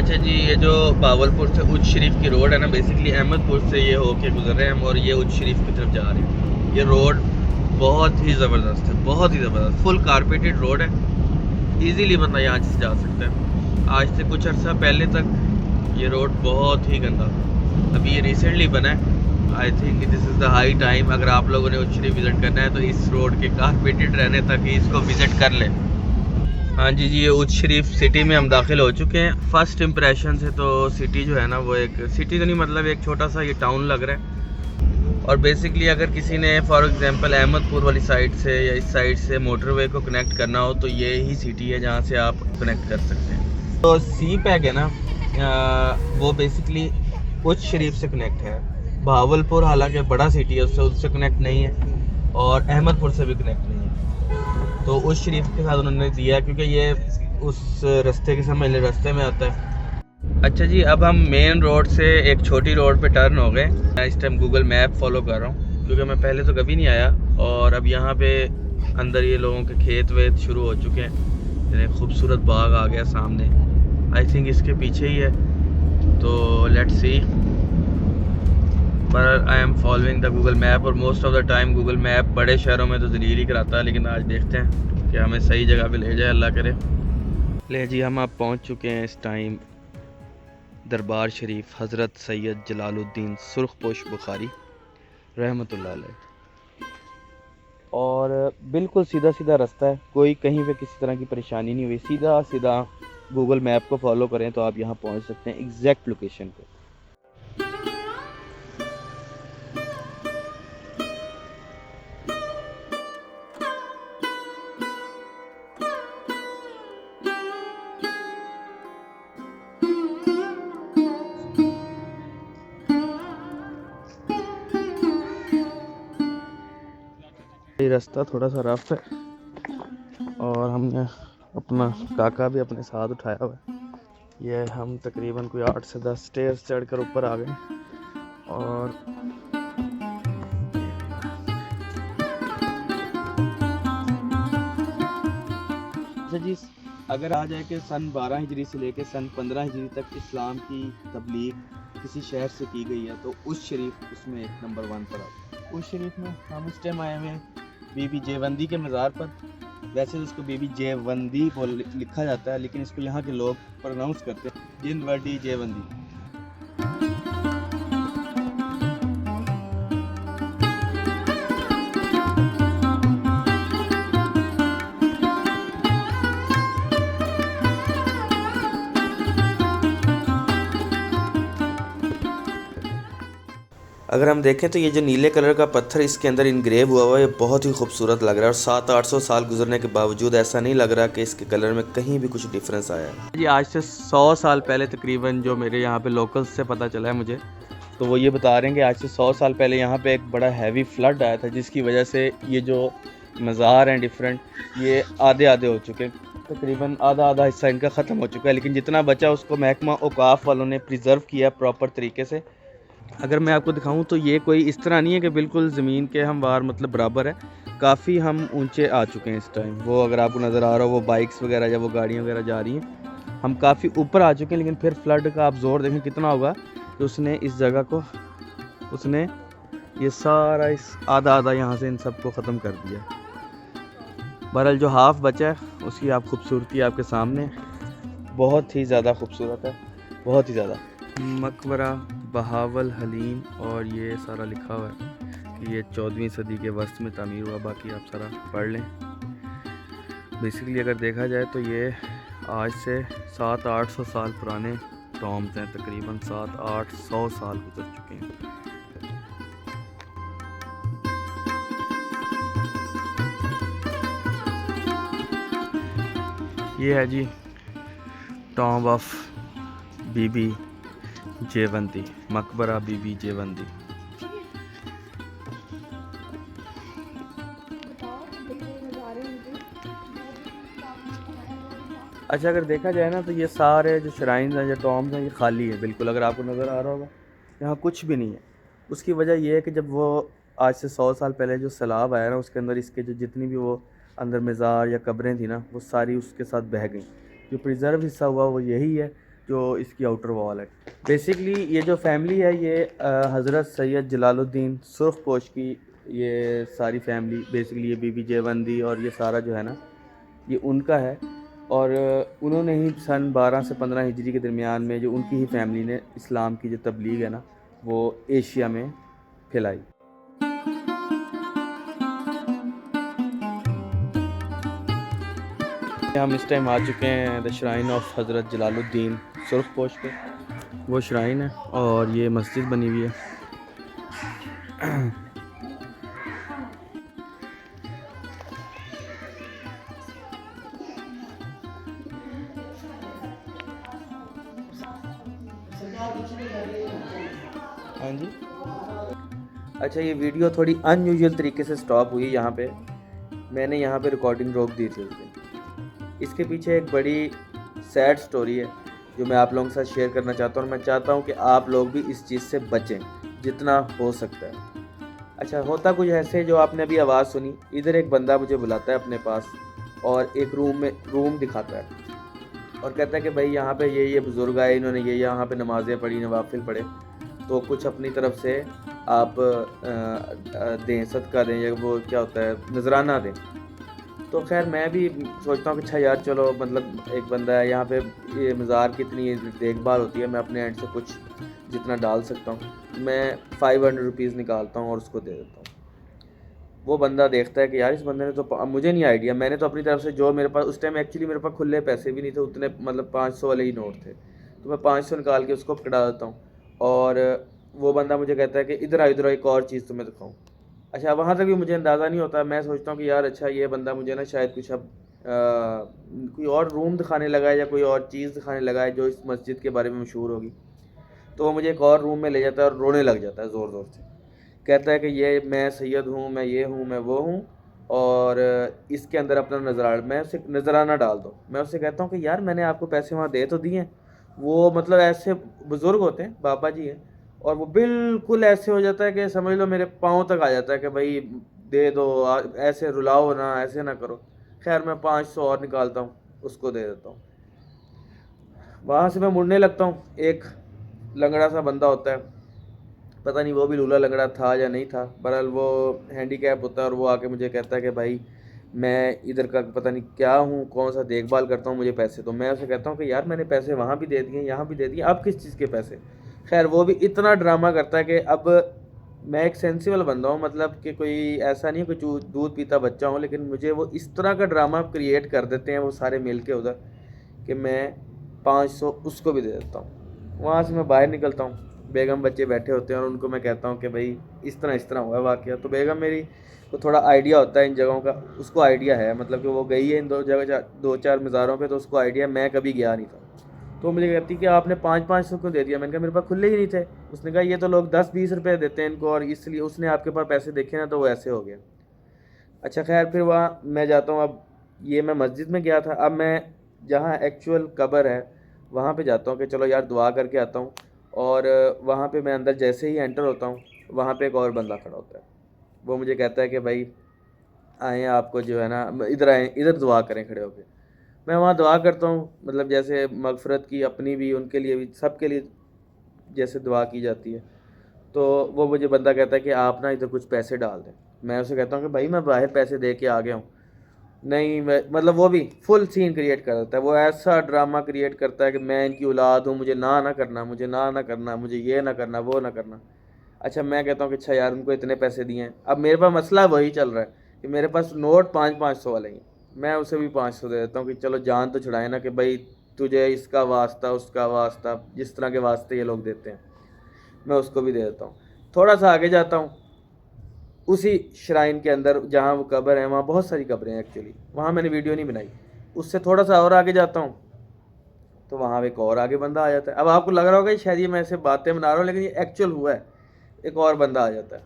अच्छा जी, ये जो बावलपुर से उच्च शरीफ की रोड है ना, बेसिकली अहमदपुर से ये होके गुजर रहे हैं हम और ये उच्च शरीफ की तरफ जा रहे हैं। ये रोड बहुत ही ज़बरदस्त है, बहुत ही ज़बरदस्त, फुल कारपेटेड रोड है। इजीली बंदा यहाँ से जा सकता है। आज से कुछ अर्सा पहले तक ये रोड बहुत ही गंदा था, अभी ये रिसेंटली बना है। I think this is the high time, अगर आप लोगों ने उच्च शरीफ विज़िट करना है तो इस रोड के कारपेटेड रहने तक ही इसको विज़िट कर लें। हाँ जी, ये उच्च शरीफ सिटी में हम दाखिल हो चुके हैं। फर्स्ट इम्प्रेशन से तो सिटी जो है ना, वो एक सिटी तो नहीं, मतलब एक छोटा सा ये टाउन लग रहा है। और बेसिकली अगर किसी ने फॉर एग्जांपल अहमदपुर वाली साइड से या इस साइड से मोटरवे को कनेक्ट करना हो तो ये ही सिटी है जहाँ से आप कनेक्ट कर सकते हैं। तो सी पैक है ना, वो बेसिकली उच्च शरीफ से कनेक्ट है। भावलपुर हालांकि बड़ा सिटी है, उससे कनेक्ट नहीं है, और अहमदपुर से भी कनेक्ट नहीं है। तो उस शरीफ के साथ उन्होंने दिया क्योंकि ये उस रास्ते के सामने रास्ते में आता है। अच्छा जी, अब हम मेन रोड से एक छोटी रोड पे टर्न हो गए। मैं इस टाइम गूगल मैप फॉलो कर रहा हूँ क्योंकि मैं पहले तो कभी नहीं आया। और अब यहाँ पे अंदर ये लोगों के खेत वेत शुरू हो चुके हैं। एक खूबसूरत बाग आ गया सामने, आई थिंक इसके पीछे ही है, तो लेट्स सी। पर I am following the Google map, और most of the time Google map बड़े शहरों में तो जलील ही कराता है, लेकिन आज देखते हैं कि हमें सही जगह पे ले जाए, अल्लाह करे। ले जी, हम अब पहुंच चुके हैं इस टाइम दरबार शरीफ हज़रत सैयद जलालुद्दीन सुर्खपोश बुखारी रहमतुल्लाह अलैह। और बिल्कुल सीधा सीधा रास्ता है, कोई कहीं पे किसी तरह की परेशानी नहीं हुई। सीधा सीधा गूगल मैप को फॉलो करें तो आप यहाँ पहुँच सकते हैं एग्जैक्ट लोकेशन पे। ये रास्ता थोड़ा सा रफ है और हमने अपना काका भी अपने साथ उठाया हुआ है। ये हम तकरीबन कोई 8 से 10 स्टेयर्स चढ़कर ऊपर आ गए। और अच्छा जी, अगर आ जाए कि सन 12 हिजरी से लेकर सन 15 हिजरी तक इस्लाम की तबलीग किसी शहर से की गई है तो उस शरीफ उसमें एक नंबर 1 पर आता है। उस शरीफ में हम इस टाइम आए हुए हैं बीबी जेवंदी के मज़ार पर। वैसे तो इसको बीबी जेवंदी बोल लिखा जाता है, लेकिन इसको यहाँ के लोग प्रोनाउंस करते हैं जिनवर्डी जेवंदी। अगर हम देखें तो ये जो नीले कलर का पत्थर इसके अंदर इनग्रेव हुआ हुआ है, ये बहुत ही खूबसूरत लग रहा है। और 700-800 साल गुजरने के बावजूद ऐसा नहीं लग रहा कि इसके कलर में कहीं भी कुछ डिफरेंस आया है। जी, आज से 100 साल पहले तकरीबन, जो मेरे यहाँ पे लोकल्स से पता चला है मुझे, तो वो ये बता रहे हैं कि आज से 100 साल पहले यहाँ पे एक बड़ा हैवी फ्लड आया था, जिसकी वजह से ये जो मज़ार हैं डिफरेंट, ये आधे आधे हो चुके हैं। तकरीबन आधा हिस्सा इनका ख़त्म हो चुका है, लेकिन जितना बचा उसको महकमा औकाफ वालों ने प्रिजर्व किया प्रॉपर तरीके से। अगर मैं आपको दिखाऊं तो ये कोई इस तरह नहीं है कि बिल्कुल ज़मीन के हमवार मतलब बराबर है। काफ़ी हम ऊंचे आ चुके हैं इस टाइम। वो अगर आपको नज़र आ रहा हो वो बाइक्स वगैरह या वो गाड़ियाँ वगैरह जा रही हैं, हम काफ़ी ऊपर आ चुके हैं। लेकिन फिर फ्लड का आप जोर देखें कितना होगा कि उसने इस जगह को, उसने ये सारा इस आधा आधा यहाँ से इन सबको ख़त्म कर दिया। बहरहाल जो हाफ बचा है उसकी आप खूबसूरती आपके सामने, बहुत ही ज़्यादा खूबसूरत है, बहुत ही ज़्यादा। मकबरा बहावल हलीम, और ये सारा लिखा हुआ है कि ये 14वीं सदी के वस्त में तामीर हुआ। बाकी आप सारा पढ़ लें। बेसिकली अगर देखा जाए तो ये आज से 700-800 साल पुराने टॉम्स हैं, तकरीबन 700-800 साल गुजर चुके हैं। ये है जी टॉम्ब ऑफ बीबी जेवंदी, मकबरा बीबी जेवंदी। अच्छा, अगर देखा जाए ना तो ये सारे जो श्राइन्स हैं, जो टॉम्स हैं, ये खाली है बिल्कुल। अगर आपको नज़र आ रहा होगा यहाँ कुछ भी नहीं है। उसकी वजह यह है कि जब वो आज से 100 साल पहले जो सैलाब आया ना, उसके अंदर इसके जो जितनी भी वो अंदर मज़ार या कब्रें थी ना, वो सारी उसके साथ बह गई। जो प्रिजर्व हिस्सा हुआ वो यही है, जो इसकी आउटर वॉल है। बेसिकली ये जो फैमिली है ये हज़रत सैयद जलालुद्दीन सुर्खपोश की ये सारी फैमिली, बेसिकली ये बीबी जेवंदी और ये सारा जो है ना ये उनका है। और उन्होंने ही सन 12 से 15 हिजरी के दरमियान में जो उनकी ही फैमिली ने इस्लाम की जो तबलीग है ना वो एशिया में फैलाई। हम इस टाइम आ चुके हैं द श्राइन ऑफ हज़रत जलालुद्दीन सुर्खपोश पे। वो श्राइन है और ये मस्जिद बनी हुई है। हाँ जी। अच्छा, ये वीडियो थोड़ी अनयूजुअल तरीके से स्टॉप हुई यहाँ पे। मैंने यहाँ पे रिकॉर्डिंग रोक दी थी उस दिन। इसके पीछे एक बड़ी सैड स्टोरी है जो मैं आप लोगों के साथ शेयर करना चाहता हूँ और मैं चाहता हूँ कि आप लोग भी इस चीज़ से बचें जितना हो सकता है। अच्छा, होता कुछ ऐसे जो आपने अभी आवाज़ सुनी, इधर एक बंदा मुझे बुलाता है अपने पास और एक रूम दिखाता है और कहता है कि भाई यहाँ पे ये बुज़ुर्ग आए, इन्होंने ये यहाँ पे नमाज़ें पढ़ी, नवाफिल पढ़े, तो कुछ अपनी तरफ से आप दें, सदका दें, या वो क्या होता है नजराना दें। तो खैर मैं भी सोचता हूँ कि अच्छा यार चलो, मतलब एक बंदा है यहाँ पे, ये मज़ार की इतनी देखभाल होती है, मैं अपने एंड से कुछ जितना डाल सकता हूँ मैं 500 रुपीज़ निकालता हूँ और उसको दे देता हूँ। वो बंदा देखता है कि यार इस बंदे ने तो, मुझे नहीं आइडिया, मैंने तो अपनी तरफ से जो मेरे पास उस टाइम, एक्चुअली मेरे पास खुले पैसे भी नहीं थे उतने, मतलब 500 वाले ही नोट थे, तो मैं 500 निकाल के उसको पकड़ा देता हूँ। और वो बंदा मुझे कहता है कि इधर एक और चीज़ तुम्हें दिखाऊँ। अच्छा, वहाँ तक भी मुझे अंदाज़ा नहीं होता। मैं सोचता हूँ कि यार अच्छा ये बंदा मुझे ना शायद कुछ अब कोई और रूम दिखाने लगा है या कोई और चीज़ दिखाने लगा है जो इस मस्जिद के बारे में मशहूर होगी। तो वो मुझे एक और रूम में ले जाता है और रोने लग जाता है ज़ोर ज़ोर से। कहता है कि ये मैं सैयद हूँ, मैं ये हूँ, मैं वो हूँ, और इसके अंदर अपना मैं उसे नजराना डाल दो। मैं उससे कहता हूँ कि यार मैंने आपको पैसे वहाँ दे तो दिए हैं। वो मतलब ऐसे बुज़ुर्ग होते हैं, बाबा जी हैं, और वो बिल्कुल ऐसे हो जाता है कि समझ लो मेरे पाँव तक आ जाता है कि भाई दे दो, ऐसे रुलाओ ना, ऐसे ना करो। खैर मैं 500 और निकालता हूँ, उसको दे देता हूँ। वहाँ से मैं मुड़ने लगता हूँ, एक लंगड़ा सा बंदा होता है, पता नहीं वो भी लूला लंगड़ा था या नहीं था, बहरहाल वो हैंडीकैप होता है, और वो आके मुझे कहता है कि भाई मैं इधर का पता नहीं क्या हूँ, कौन सा देखभाल करता हूँ, मुझे पैसे। तो मैं उसे कहता हूँ कि यार मैंने पैसे वहाँ भी दे दिए, यहाँ भी दे दिए, अब किस चीज़ के पैसे। खैर वो भी इतना ड्रामा करता है कि अब मैं एक सेंसिबल बंदा हूँ, मतलब कि कोई ऐसा नहीं कुछ दूध पीता बच्चा हूँ, लेकिन मुझे वो इस तरह का ड्रामा क्रिएट कर देते हैं वो सारे मिल के उधर, कि मैं 500 उसको भी दे देता हूँ। वहाँ से मैं बाहर निकलता हूँ, बेगम बच्चे बैठे होते हैं और उनको मैं कहता हूँ कि भाई इस तरह हुआ वाक़या। तो बेगम मेरी को थोड़ा आइडिया होता है इन जगहों का, उसको आइडिया है, मतलब कि वो गई है इन दो चार मज़ारों पे, तो उसको आइडिया, मैं कभी गया नहीं था। तो मुझे कहती कि आपने 500 क्यों दे दिया। मैंने कहा मेरे पास खुले ही नहीं थे। उसने कहा ये तो लोग 10-20 रुपये देते हैं इनको, और इसलिए उसने आपके पास पैसे देखे ना तो वो ऐसे हो गया। अच्छा खैर फिर वहाँ मैं जाता हूँ। अब ये मैं मस्जिद में गया था, अब मैं जहाँ एक्चुअल कब्र है वहाँ पे जाता हूँ कि चलो यार दुआ करके आता हूँ। और वहाँ पे मैं अंदर जैसे ही एंटर होता हूँ, वहाँ पे एक और बंदा खड़ा होता है। वो मुझे कहता है कि भाई आएँ, आपको जो है ना इधर आएँ, इधर दुआ करें खड़े होके। मैं वहाँ दुआ करता हूँ, मतलब जैसे मगफ़रत की, अपनी भी, उनके लिए भी, सबके लिए जैसे दुआ की जाती है। तो वो मुझे बंदा कहता है कि आप ना इधर कुछ पैसे डाल दें। मैं उसे कहता हूँ कि भाई मैं बाहर पैसे दे के आ गया हूँ। नहीं, मैं मतलब वो भी फुल सीन क्रिएट कर देता है, वो ऐसा ड्रामा क्रिएट करता है कि मैं इनकी औलाद हूँ, मुझे ना करना, मुझे ना करना, मुझे ये ना करना, वो ना करना। अच्छा मैं कहता हूँ कि अच्छा यार उनको इतने पैसे दिए हैं। अब मेरे पास मसला वही चल रहा है कि मेरे पास नोट 500 वाले ही, मैं उसे भी 500 दे देता हूँ कि चलो जान तो छुड़ाए ना, कि भाई तुझे इसका वास्ता, उसका वास्ता, जिस तरह के वास्ते ये लोग देते हैं मैं उसको भी दे देता हूँ। थोड़ा सा आगे जाता हूँ, उसी श्राइन के अंदर जहाँ वो कब्र है, वहाँ बहुत सारी कब्रें हैं एक्चुअली, वहाँ मैंने वीडियो नहीं बनाई। उससे थोड़ा सा और आगे जाता हूँ तो वहाँ एक और आगे बंदा आ जाता है। अब आपको लग रहा होगा शायद ये मैं ऐसे बातें बना रहा हूँ, लेकिन ये एक्चुअल हुआ है। एक और बंदा आ जाता है,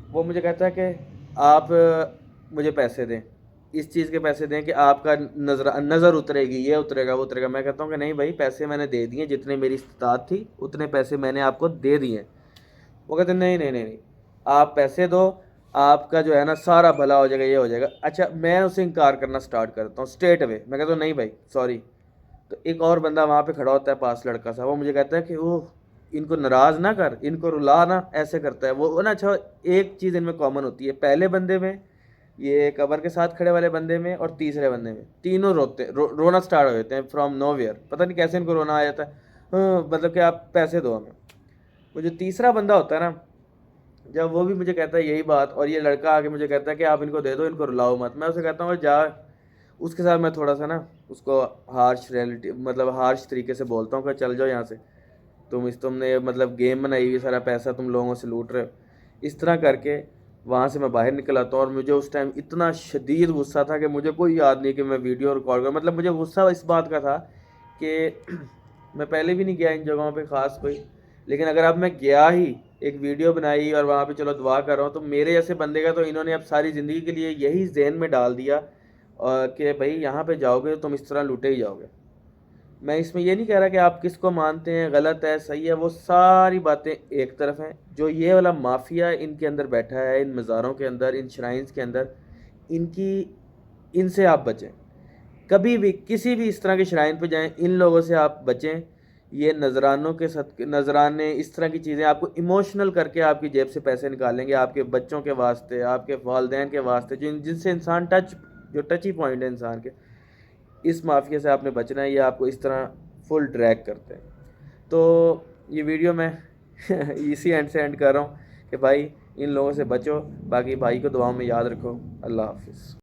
वो मुझे कहता है कि आप मुझे पैसे दें, इस चीज़ के पैसे दें कि आपका नज़र उतरेगी, ये उतरेगा, वो उतरेगा। मैं कहता हूँ कि नहीं भाई, पैसे मैंने दे दिए, जितने मेरी इस्तात थी उतने पैसे मैंने आपको दे दिए। वो कहते हैं नहीं नहीं नहीं नहीं, आप पैसे दो, आपका जो है ना सारा भला हो जाएगा, ये हो जाएगा। अच्छा मैं उसे इनकार करना स्टार्ट करता हूँ स्ट्रेट अवे। मैं कहता हूँ नहीं भाई सॉरी, तो एक और बंदा वहाँ पे खड़ा होता है पास, लड़का सा, वो मुझे कहता है कि वो इनको नाराज़ ना कर, इनको रुला ना, ऐसे करता है वो ना। अच्छा, एक चीज़ इनमें कॉमन होती है, पहले बंदे में, ये कबर के साथ खड़े वाले बंदे में और तीसरे बंदे में, तीनों रोना स्टार्ट हो जाते हैं फ्रॉम नोवेयर। पता नहीं कैसे इनको रोना आ जाता है। मतलब कि आप पैसे दो हमें। वो जो तीसरा बंदा होता है ना, जब वो भी मुझे कहता है यही बात, और ये लड़का आके मुझे कहता है कि आप इनको दे दो, इनको रुलाओ मत, मैं उसे कहता हूँ जा। उसके साथ मैं थोड़ा सा ना उसको हार्श रियलिटी, मतलब हार्श तरीके से बोलता हूँ कि चल जाओ यहाँ से, तुमने मतलब गेम बनाई हुई, सारा पैसा तुम लोगों से लूट रहे हो। इस तरह करके वहाँ से मैं बाहर निकल आता हूँ। और मुझे उस टाइम इतना शदीद गुस्सा था कि मुझे कोई याद नहीं कि मैं वीडियो रिकॉर्ड कर, मतलब मुझे गुस्सा इस बात का था कि मैं पहले भी नहीं गया इन जगहों पे ख़ास कोई, लेकिन अगर अब मैं गया ही, एक वीडियो बनाई और वहाँ पे चलो दुआ कर रहा हूँ, तो मेरे जैसे बंदे का तो इन्होंने अब सारी ज़िंदगी के लिए यही जहन में डाल दिया कि भाई यहाँ पे जाओगे तो तुम इस तरह लूटे ही जाओगे। मैं इसमें ये नहीं कह रहा कि आप किसको मानते हैं, गलत है सही है, वो सारी बातें एक तरफ हैं। जो ये वाला माफिया इनके अंदर बैठा है, इन मज़ारों के अंदर, इन श्राइन्स के अंदर, इनकी इनसे आप बचें। कभी भी किसी भी इस तरह के श्राइन पे जाएं, इन लोगों से आप बचें। ये नजरानों के सद नजराने, इस तरह की चीज़ें आपको इमोशनल करके आपकी जेब से पैसे निकालेंगे, आपके बच्चों के वास्ते, आपके वालदैन के वास्ते, जिनसे इंसान जो टची पॉइंट है इंसान के, इस माफिया से आपने बचना है। ये आपको इस तरह फुल ड्रैग करते हैं। तो ये वीडियो मैं इसी एंड से एंड कर रहा हूँ कि भाई इन लोगों से बचो, बाकी भाई को दुआओं में याद रखो। अल्लाह हाफिज़।